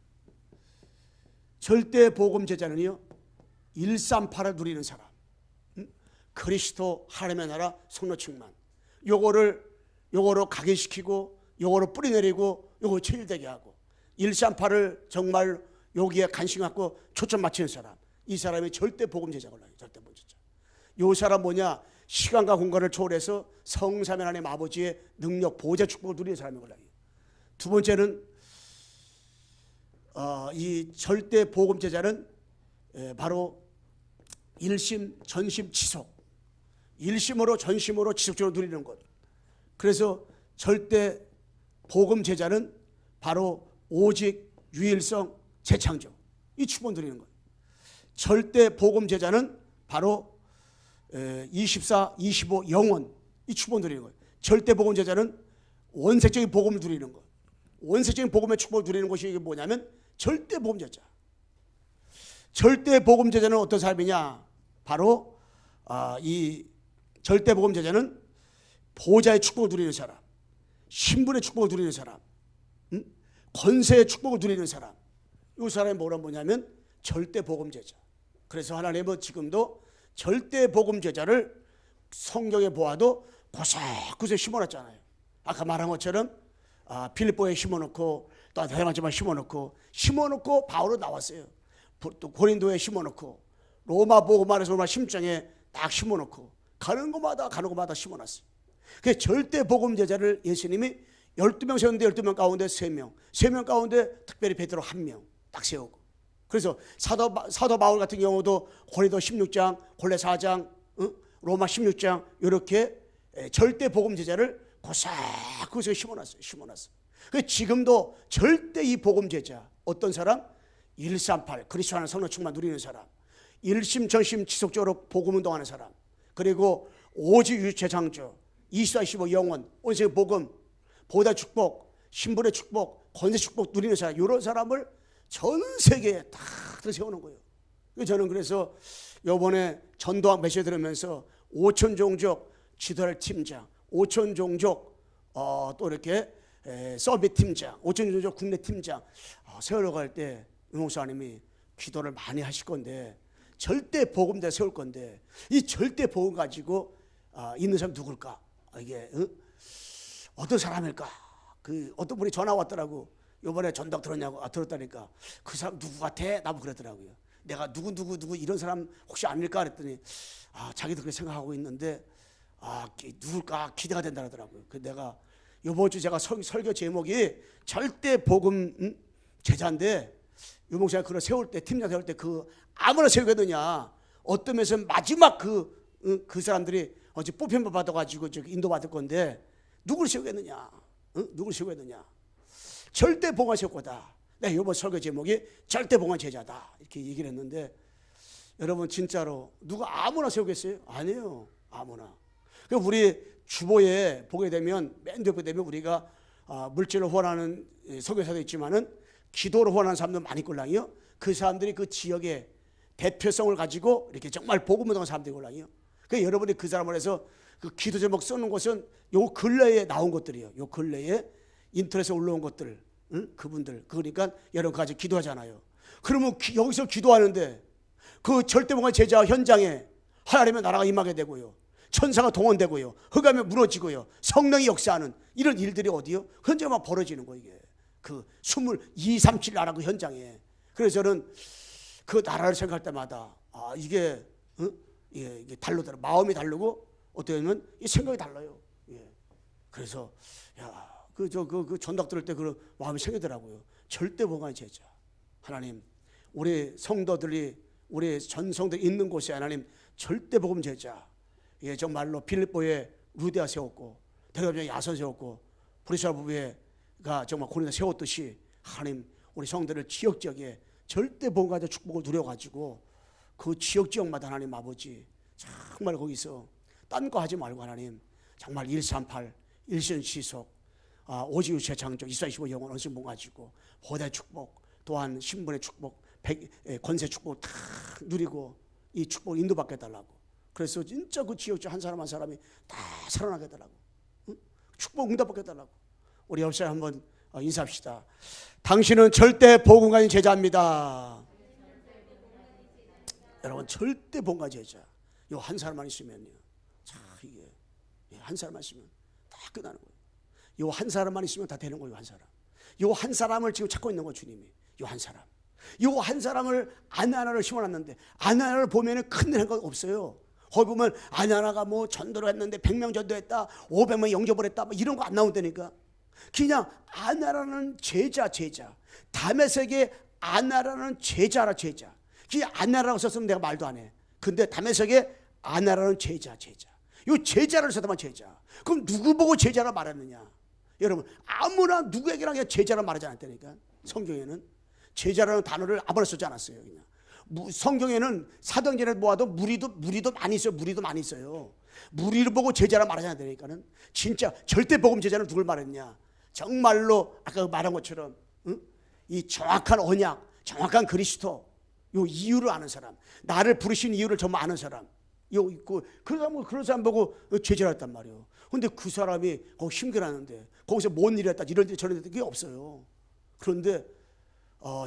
Speaker 3: 절대 복음 제자는요 138을 누리는 사람. 그리스도 하나님의 나라 성로 충만. 요거로 각인시키고 요거로 뿌리내리고 요거 체질되게 하고 138을 정말 여기에 관심 갖고 초점 맞추는 사람. 이 사람이 절대 복음 제자거든요. 절대 복음 제자. 요 사람 뭐냐? 시간과 공간을 초월해서 성삼위 하나님 아버지의 능력 보좌 축복을 누리는 사람이거든요. 두 번째는 이 절대 복음 제자는 바로 일심, 전심, 지속. 일심으로 전심으로 지속적으로 누리는 것. 그래서 절대 복음 제자는 바로 오직 유일성 재창조. 이 축복 누리는 거예요. 절대 복음 제자는 바로 24, 25 영원. 이 축복 누리는 거예요. 절대 복음 제자는 원색적인 복음을 누리는 것. 원색적인 복음의 축복을 누리는 것이 이게 뭐냐면 절대 복음 제자. 절대 복음 제자는 어떤 사람이냐? 바로 이 절대 복음 제자는 보좌의 축복을 누리는 사람, 신분의 축복을 누리는 사람, 권세의 축복을 누리는 사람. 이 사람이 뭐냐면 절대 복음 제자. 그래서 하나님은 지금도 절대 복음 제자를 성경에 보아도 구석구석 심어놨잖아요. 아까 말한 것처럼 필립보에 심어놓고 또 대마지만 심어놓고 바울은 나왔어요. 또 고린도에 심어놓고 로마 복음안에서 로마 심장에 딱 심어놓고 가는 곳마다 심어놨어요. 그 절대 복음 제자를 예수님이 12명 세웠는데 12명 가운데 3명, 3명 가운데 특별히 베드로 1명 딱 세우고. 그래서 사도 바울 같은 경우도 고린도 16장, 골레 4장, 로마 16장 이렇게 절대 복음 제자를 고석구석에 심어놨어요. 그 지금도 절대 이 복음 제자 어떤 사람? 138 그리스도 하나님 성령 충만 누리는 사람, 일심 전심 지속적으로 복음 운동하는 사람, 그리고 오직 유재창조 24, 25 영원 온세의 복음, 보다 축복, 신분의 축복, 권세 축복 누리는 사람, 이런 사람을 전 세계에 다 세우는 거예요. 저는 그래서 이번에 전도학 메시지 들으면서 5천 종족 지도할 팀장, 5천 종족 또 이렇게 서밋 팀장, 5천 종족 국내 팀장 세우러 갈 때 유목사님이 기도를 많이 하실 건데 절대 복음대 세울 건데 이 절대 복음 가지고 있는 사람 누굴까? 이게 어떤 사람일까? 그 어떤 분이 전화 왔더라고. 이번에 전도학 들었냐고. 들었다니까. 그 사람 누구 같아? 나보고 그러더라고요. 내가 누구 이런 사람 혹시 아닐까 그랬더니 자기도 그렇게 생각하고 있는데 누굴까 기대가 된다 그러더라고요. 그 내가 이번 주 제가 설교 제목이 절대 복음 제자인데 유목사가 그걸 세울 때 팀장 세울 때 그 아무나 세우겠느냐. 어떤 면에서 마지막 그 사람들이 어제 뽑힘 받아가지고 저기 인도 받을 건데 누구를 세우겠느냐? 응? 누구를 세우겠느냐? 절대 봉헌 세울 거다. 내가 이번 설교 제목이 절대 봉헌 제자다 이렇게 얘기를 했는데, 여러분 진짜로 누가 아무나 세우겠어요? 아니에요. 아무나. 우리 주보에 보게 되면, 맨 뒤에 보게 되면 우리가 물질을 후원하는 선교사도 있지만은 기도를 후원하는 사람도 많이 있걸랑이요. 그 사람들이 그 지역의 대표성을 가지고 이렇게 정말 복음 운동하는 사람들이 있걸랑이요. 그러니까 여러분이 그 사람을 해서 그 기도 제목 쓰는 것은 요 근래에 나온 것들이에요. 요 근래에 인터넷에 올라온 것들, 응? 그분들. 그러니까 여러분 같이 기도하잖아요. 그러면 여기서 기도하는데 그 절대봉헌 제자 현장에 하나님의 나라가 임하게 되고요, 천사가 동원되고요, 흑암이 무너지고요, 성령이 역사하는 이런 일들이 어디요? 현장에 막 벌어지는 거예요. 이게 그 22, 37 나라 그 현장에. 그래서 저는 그 나라를 생각할 때마다 이게 이게 다르더라. 마음이 다르고 어떻게 보면 이 생각이 달라요. 예. 그래서 그 전답 들을 때 그 마음이 생기더라고요. 절대봉헌 제자. 하나님, 우리 성도들이, 우리 전성들이 있는 곳에 하나님 절대복음 제자. 예, 정말로 빌립보에 루디아 세웠고, 대가변에 야선 세웠고, 브리스라 부부가 정말 고린도 세웠듯이 하나님 우리 성도들 지역지역에 절대복음과 축복을 누려가지고 그 지역마다 하나님 아버지 정말 거기서 딴 거 하지 말고 하나님 정말 138 일신시속 오지유 재창조 2425 영원 언신봉 가지고 보대 축복, 또한 신분의 축복, 권세 축복 다 누리고 이 축복 인도받게 해달라고. 그래서 진짜 그 지역 한 사람 한 사람이 다 살아나게 해달라고, 응? 축복 응답받게 해달라고. 우리 옆 사람 한번 인사합시다. 당신은 절대 복음가인 제자입니다. 여러분 절대 복음가 제자. 요 한 사람만 있으면요, 자 이게 한 사람만 있으면 다 끝나는 거예요. 요 한 사람만 있으면 다 되는 거예요. 한 사람. 요 한 사람을 지금 찾고 있는 거 주님이. 요 한 사람. 요 한 사람을 아내 하나를 심어놨는데 아내 하나를 보면은 큰 생각 없어요. 거기 보면 아내 하나가 뭐 전도를 했는데 100명 전도했다, 500명 영접을 했다, 뭐 이런 거 안 나온다니까. 그냥 아내라는 제자. 다메섹에 아내라는 제자라 제자. 그게 아내라고 썼으면 내가 말도 안 해. 근데 다메섹에 아내라는 제자. 요 제자를 써다만 제자. 그럼 누구 보고 제자라 말했느냐? 여러분 아무나 누구에게나 그냥 제자라 말하지 않았다니까. 성경에는 제자라는 단어를 아무나 쓰지 않았어요. 그냥 성경에는 사도행전에 모아도 무리도 많이 있어요. 무리도 많이 있어요. 무리를 보고 제자라 말하지 않았다니까는. 진짜 절대 복음 제자는 누굴 말했냐? 정말로 아까 말한 것처럼 이 정확한 언약, 정확한 그리스도, 요 이유를 아는 사람, 나를 부르신 이유를 정말 아는 사람, 요 있고 그런 사람 보고 제자라 했단 말이에요. 근데 그 사람이 거기 힘겨놨는데 거기서 뭔 일을 했다, 이런 데 저런 데 그게 없어요. 그런데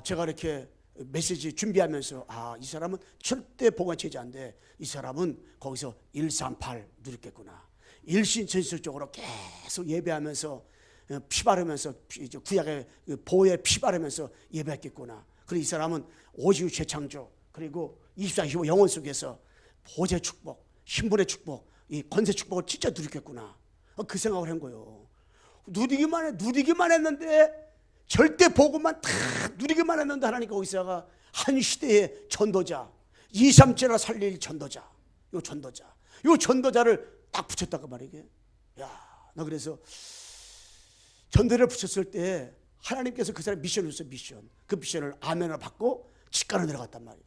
Speaker 3: 제가 이렇게 메시지 준비하면서 이 사람은 절대 복음 제자인데 이 사람은 거기서 138 누렸겠구나. 일신전술적으로 계속 예배하면서 피 바르면서 구약의 보혈 피 바르면서 예배했겠구나. 그리고 이 사람은 오지유 재창조, 그리고 24-25 영원 속에서 보좌의 축복, 신분의 축복, 이 권세 축복을 진짜 누렸겠구나. 그 생각을 한 거예요. 누리기만 했는데, 절대 복음만 다 누리기만 했는데 하나님 거기서가 한 시대의 전도자, 237을 살릴 전도자, 요 전도자를 딱 붙였다고 말이게. 나 그래서 전도를 붙였을 때 하나님께서 그 사람 미션을 줬어요. 미션. 그 미션을 아멘을 받고 직관을 내려갔단 말이에요.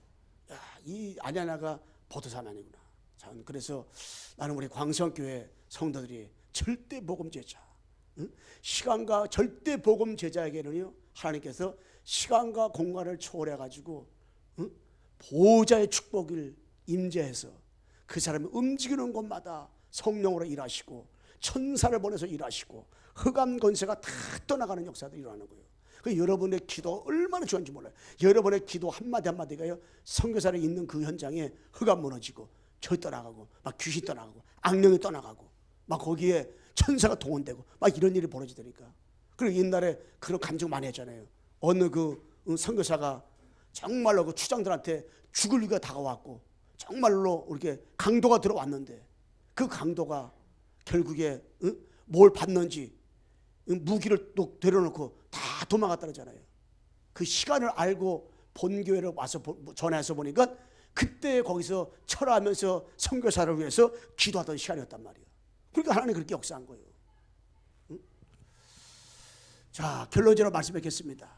Speaker 3: 이 아냐나가 보도사만이구나. 그래서 나는 우리 광성교회 성도들이 절대 복음 제자, 시간과 절대 복음 제자에게는요, 하나님께서 시간과 공간을 초월해 가지고 보호자의 축복을 임재해서 그 사람이 움직이는 곳마다 성령으로 일하시고 천사를 보내서 일하시고 흑암 권세가 다 떠나가는 역사들이 일어나는 거예요. 그 여러분의 기도 얼마나 중요한지 몰라요. 여러분의 기도 한마디 한마디가요, 선교사를 있는 그 현장에 흑암 무너지고 저 떠나가고 막 귀신 떠나가고 악령이 떠나가고 막 거기에 천사가 동원되고 막 이런 일이 벌어지더니까. 그리고 옛날에 그런 감정 많이 했잖아요. 어느 그 선교사가 정말로 그 추장들한테 죽을 위기가 다가왔고 정말로 이렇게 강도가 들어왔는데 그 강도가 결국에 뭘 받는지 무기를 또 내려놓고 다 도망갔다 그러잖아요. 그 시간을 알고 본교회를 와서 전해서 보니까 그때 거기서 철하면서 선교사를 위해서 기도하던 시간이었단 말이에요. 그러니까 하나님 그렇게 역사한 거예요. 응? 자, 결론적으로 말씀드리겠습니다.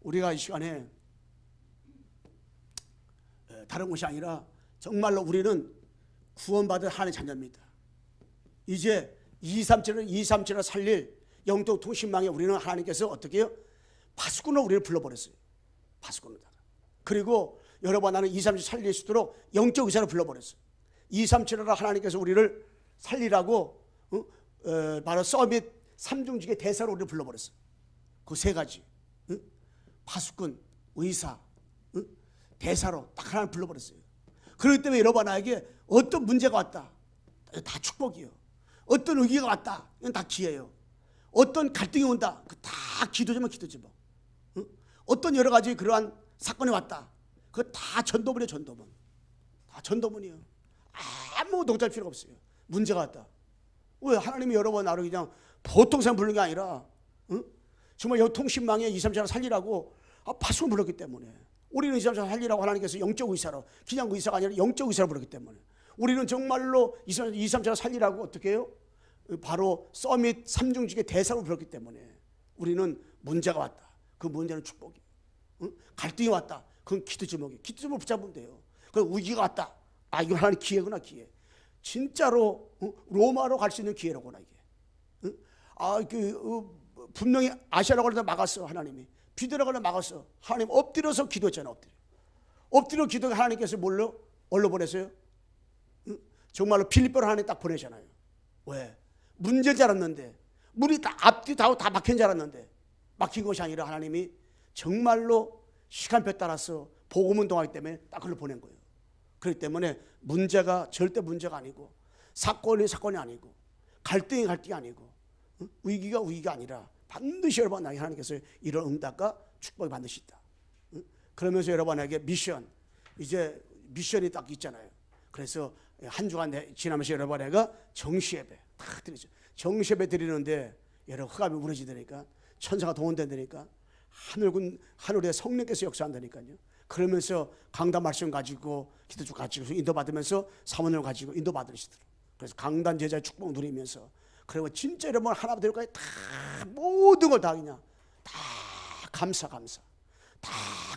Speaker 3: 우리가 이 시간에 다른 것이 아니라 정말로 우리는 구원받은 하나님의 자녀입니다. 이제 237을 살릴 영적 통신망에 우리는 하나님께서 어떻게 해요? 파수꾼으로 우리를 불러버렸어요. 파수꾼으로다가. 그리고 여러분, 나는 237 살릴 수 있도록 영적 의사를 불러버렸어요. 237을 하나님께서 우리를 살리라고 바로 서밋 3중직의 대사로 우리를 불러버렸어요. 그 세 가지. 파수꾼, 의사, 대사로 딱 하나를 불러버렸어요. 그렇기 때문에 여러분, 나에게 어떤 문제가 왔다, 다 축복이에요. 어떤 위기가 왔다, 이건 다 기회예요. 어떤 갈등이 온다, 그 다 기도지만 기도지만. 어떤 여러 가지 그러한 사건이 왔다, 그거 다 전도문이에요. 전도문. 다 전도문이에요. 아무 동작 필요가 없어요. 문제가 왔다. 왜? 하나님이 여러 번 나를 그냥 보통 사람 부르는 게 아니라 정말 여 통신망에 237을 살리라고 파수꾼 불렀기 때문에, 우리는 237을 살리라고 하나님께서 영적 의사로, 그냥 의사가 아니라 영적 의사로 불렀기 때문에 우리는 정말로 237을 살리라고 어떻게 해요? 바로 서밋 3중직의 대사로 불렀기 때문에 우리는 문제가 왔다, 그 문제는 축복이에요. 갈등이 왔다, 그건 기도 제목이에요. 기도 제목을 붙잡으면 돼요. 그 위기가 왔다, 이거 하나님 기회구나. 기회. 진짜로 로마로 갈 수 있는 기회로구나 이게. 분명히 아시아라고 하는데 막았어. 하나님이 비대라고 하는데 막았어. 하나님 엎드려서 기도했잖아. 엎드려 기도해. 하나님께서 뭘로 보내세요? 정말로 빌립보를 하나님 딱 보내잖아요. 왜? 문제인 줄 알았는데, 문이 다 앞뒤 다 막힌 줄 알았는데, 막힌 것이 아니라 하나님이 정말로 시간표에 따라서 복음 운동하기 때문에 딱 그걸 보낸 거예요. 그렇기 때문에 문제가 절대 문제가 아니고, 사건이 아니고, 갈등이 아니고, 위기가 아니라 반드시 여러분에게 하나님께서 이런 응답과 축복이 반드시 있다. 그러면서 여러분에게 이제 미션이 딱 있잖아요. 그래서 한 주간 지나면서 여러분에게 정시예배 다 드리죠. 정시예배 드리는데 여러분 흑암이 무너지다니까, 천사가 동원된다니까, 하늘의 성령께서 역사한다니까요. 그러면서 강단 말씀 가지고 기도주 가지고 인도받으면서 사원을 가지고 인도받으시더라고요. 그래서 강단 제자의 축복 누리면서, 그리고 진짜 여러분 하나 되기까지 다 모든 걸 다 그냥 다 감사 다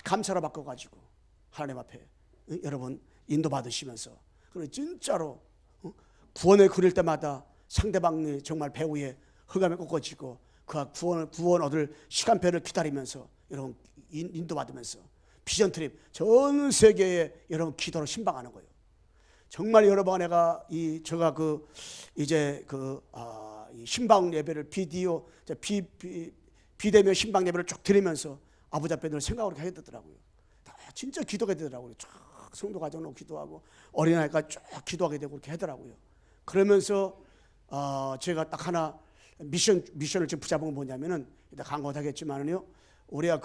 Speaker 3: 감사로 바꿔가지고 하나님 앞에 여러분 인도받으시면서, 그리고 진짜로 구원을 그릴 때마다 상대방이 정말 배후에 흑암에 꺾어지고 그 구원 얻을 시간표를 기다리면서 여러분 인도받으면서 비전 트립 전 세계에 여러분 기도로 신방하는 거예요. 정말 여러분, 내가 제가 이 신방 예배를 비대면 신방 예배를 쭉 드리면서 아버지 앞에 늘 생각을 하게 되더라고요. 진짜 기도가 되더라고요. 쭉 성도 가정으로 기도하고 어린아이가 쭉 기도하게 되고 그렇게 하더라고요. 그러면서 제가 딱 하나 미션을 지금 붙잡은 건 뭐냐면은, 이따 강조하겠지만은요, 우리가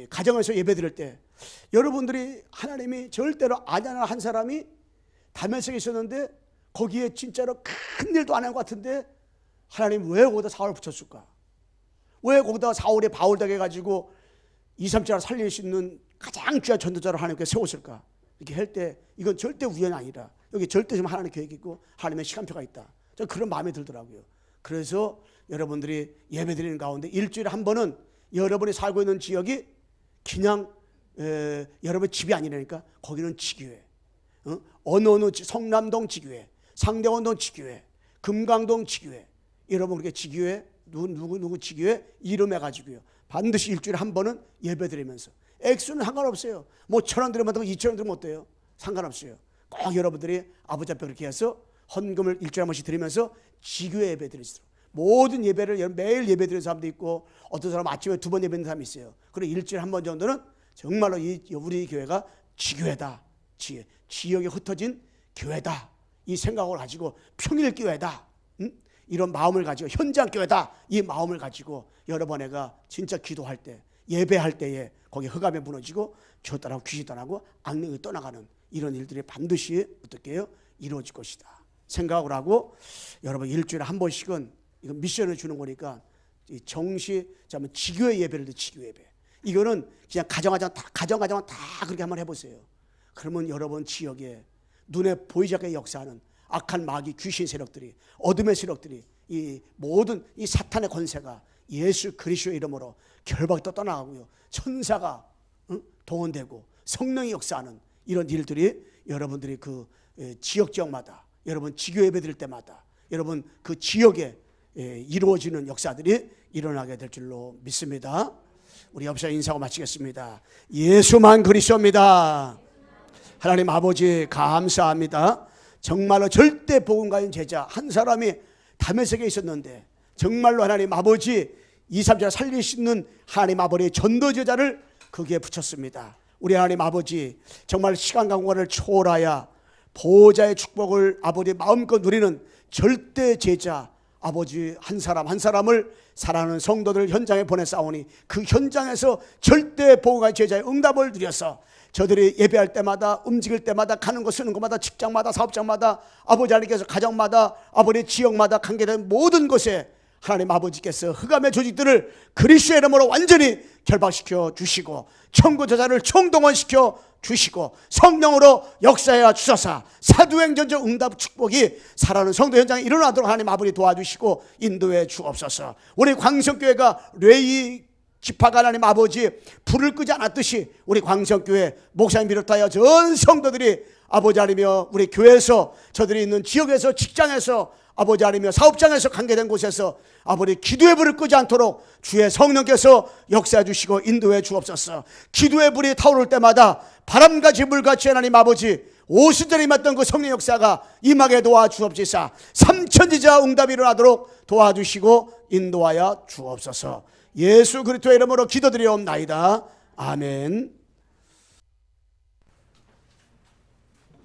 Speaker 3: 가정에서 예배 드릴 때 여러분들이 하나님이 절대로 아냐나 한 사람이 다메섹에 있었는데 거기에 진짜로 큰 일도 안 한 것 같은데 하나님 왜 거기다 사울을 붙였을까? 왜 거기다 사울이 바울되게 해가지고 237을 살릴 수 있는 가장 귀한 전도자를 하나님께 세웠을까? 이렇게 할 때 이건 절대 우연이 아니라 여기 절대 좀 하나님의 계획이 있고 하나님의 시간표가 있다. 저는 그런 마음이 들더라고요. 그래서 여러분들이 예배 드리는 가운데 일주일에 한 번은 여러분이 살고 있는 지역이 그냥 여러분의 집이 아니라니까, 거기는 지교회, 어느 성남동 지교회, 상대원동 지교회, 금강동 지교회, 여러분 그렇게 지교회 누구 지교회 이름 해가지고요 반드시 일주일에 한 번은 예배 드리면서, 액수는 상관없어요. 뭐 1,000원 드리면 되고 2,000원 드리면 어때요? 상관없어요. 꼭 여러분들이 아버지 앞에 그렇게 해서 헌금을 일주일에 한 번씩 드리면서 지교회 예배 드리시도록. 모든 예배를 매일 예배 드리는 사람도 있고, 어떤 사람은 아침에 2번 예배 드리는 사람이 있어요. 그리고 일주일에 한 번 정도는 정말로 우리 교회가 지교회다, 지역에 흩어진 교회다, 이 생각을 가지고 평일 교회다, 이런 마음을 가지고 현장 교회다, 이 마음을 가지고 여러분에가 진짜 기도할 때, 예배할 때에 거기 흑암에 무너지고 저 떠나고 귀신 떠나고 악령이 떠나가는 이런 일들이 반드시 어떻게 해요? 이루어질 것이다 생각을 하고, 여러분 일주일에 한 번씩은 이거 미션을 주는 거니까 지교회 예배를 지교회 예배, 이거는 그냥 가정가정 다 그렇게 한번 해보세요. 그러면 여러분 지역에 눈에 보이지 않게 역사하는 악한 마귀 귀신 세력들이, 어둠의 세력들이, 이 모든 이 사탄의 권세가 예수 그리스도의 이름으로 결박도 떠나가고요, 천사가 동원되고 성령이 역사하는 이런 일들이 여러분들이 그 지역마다, 여러분 지교 예배 드릴 때마다, 여러분 그 지역에 이루어지는 역사들이 일어나게 될 줄로 믿습니다. 우리 옆에서 인사하고 마치겠습니다. 예수만 그리스도입니다. 하나님 아버지 감사합니다. 정말로 절대 복음가인 제자 한 사람이 다메섹에 있었는데 정말로 하나님 아버지 2, 3자 살릴 수 있는 하나님 아버지의 전도 제자를 거기에 붙였습니다. 우리 하나님 아버지 정말 시간과 공간을 초월하여 보호자의 축복을 아버지 마음껏 누리는 절대 제자 아버지 한 사람 한 사람을 사랑하는 성도들 현장에 보내싸우니 그 현장에서 절대 보호자의 제자의 응답을 누려서 저들이 예배할 때마다, 움직일 때마다, 가는 거 쓰는 것마다, 직장마다, 사업장마다, 아버지 하나님께서 가정마다, 아버지 지역마다 관계된 모든 곳에 하나님 아버지께서 흑암의 조직들을 그리스도의 이름으로 완전히 결박시켜 주시고 천국 저자를 총동원시켜 주시고 성령으로 역사해 주셔서 사도행전적 응답 축복이 살아가는 성도 현장에 일어나도록 하나님 아버지 도와주시고 인도해 주옵소서. 우리 광성교회가 레이 지파가 하나님 아버지 불을 끄지 않았듯이 우리 광성교회 목사님 비롯하여 전 성도들이 아버지 하나님이여 우리 교회에서 저들이 있는 지역에서 직장에서 아버지 하나님이여 사업장에서 관계된 곳에서 아버지 기도의 불을 끄지 않도록 주의 성령께서 역사해 주시고 인도해 주옵소서. 기도의 불이 타오를 때마다 바람같이 물같이 하나님 아버지 오순절에 임했던 그 성령 역사가 임하게 도와주옵시사. 삼천지자 응답이 일어나도록 도와주시고 인도하여 주옵소서. 예수 그리스도의 이름으로 기도드리옵나이다. 아멘.